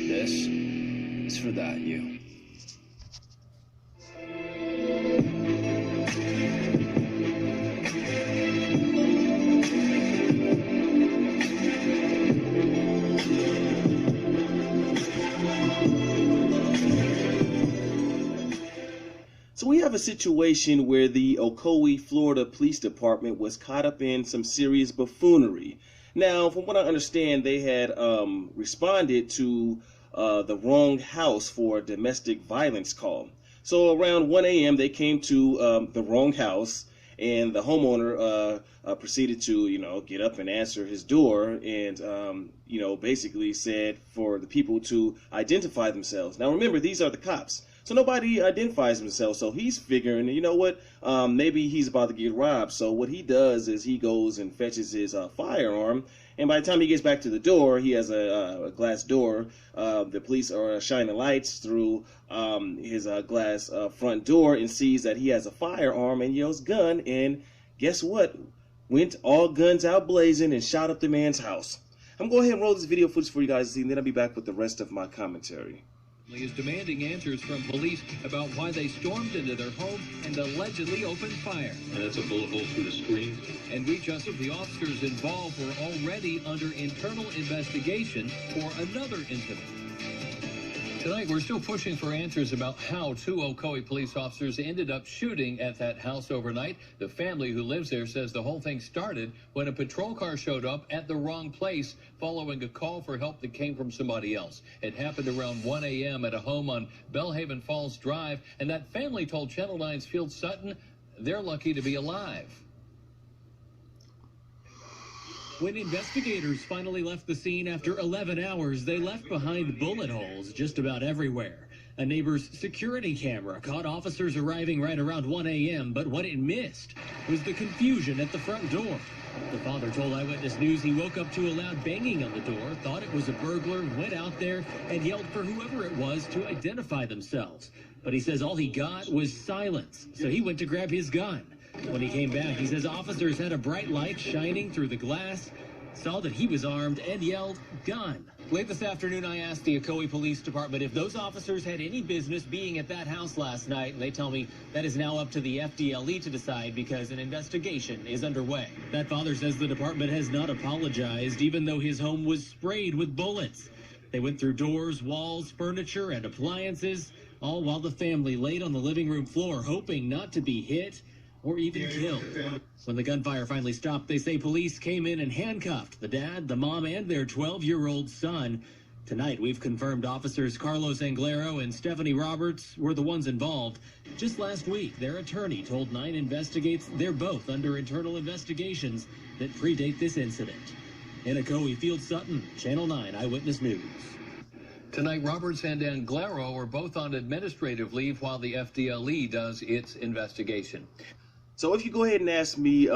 This is for that you. So we have a situation where the Ocoee, Florida Police Department was caught up in some serious buffoonery. Now, from what I understand, they had responded to the wrong house for a domestic violence call. So around 1 a.m., they came to the wrong house, and the homeowner proceeded to, get up and answer his door and, basically said for the people to identify themselves. Now, remember, these are the cops. So nobody identifies himself, so he's figuring, you know what, maybe he's about to get robbed. So what he does is he goes and fetches his firearm, and by the time he gets back to the door, he has a glass door. The police are shining lights through his glass front door and sees that he has a firearm and yells gun, and guess what? Went all guns out blazing and shot up the man's house. I'm going to go ahead and roll this video footage for you guys to see, and then I'll be back with the rest of my commentary. Is demanding answers from police about why they stormed into their home and allegedly opened fire. And that's a bullet hole through the screen. And we just the officers involved were already under internal investigation for another incident. Tonight, we're still pushing for answers about how two Ocoee police officers ended up shooting at that house overnight. The family who lives there says the whole thing started when a patrol car showed up at the wrong place following a call for help that came from somebody else. It happened around 1 a.m. at a home on Belhaven Falls Drive, and that family told Channel 9's Field Sutton they're lucky to be alive. When investigators finally left the scene after 11 hours, they left behind bullet holes just about everywhere. A neighbor's security camera caught officers arriving right around 1 a.m., but what it missed was the confusion at the front door. The father told Eyewitness News he woke up to a loud banging on the door, thought it was a burglar, went out there and yelled for whoever it was to identify themselves. But he says all he got was silence, so he went to grab his gun. When he came back, he says officers had a bright light shining through the glass, saw that he was armed, and yelled, gun. Late this afternoon, I asked the Ocoee Police Department if those officers had any business being at that house last night, and they tell me that is now up to the FDLE to decide because an investigation is underway. That father says the department has not apologized, even though his home was sprayed with bullets. They went through doors, walls, furniture, and appliances, all while the family laid on the living room floor, hoping not to be hit or even killed. When the gunfire finally stopped, they say police came in and handcuffed the dad, the mom, and their 12-year-old son. Tonight, we've confirmed officers Carlos Anglero and Stephanie Roberts were the ones involved. Just last week, their attorney told 9 Investigates they're both under internal investigations that predate this incident. In Ocoee, Field Sutton, Channel 9 Eyewitness News. Tonight, Roberts and Anglero are both on administrative leave while the FDLE does its investigation. So if you go ahead and ask me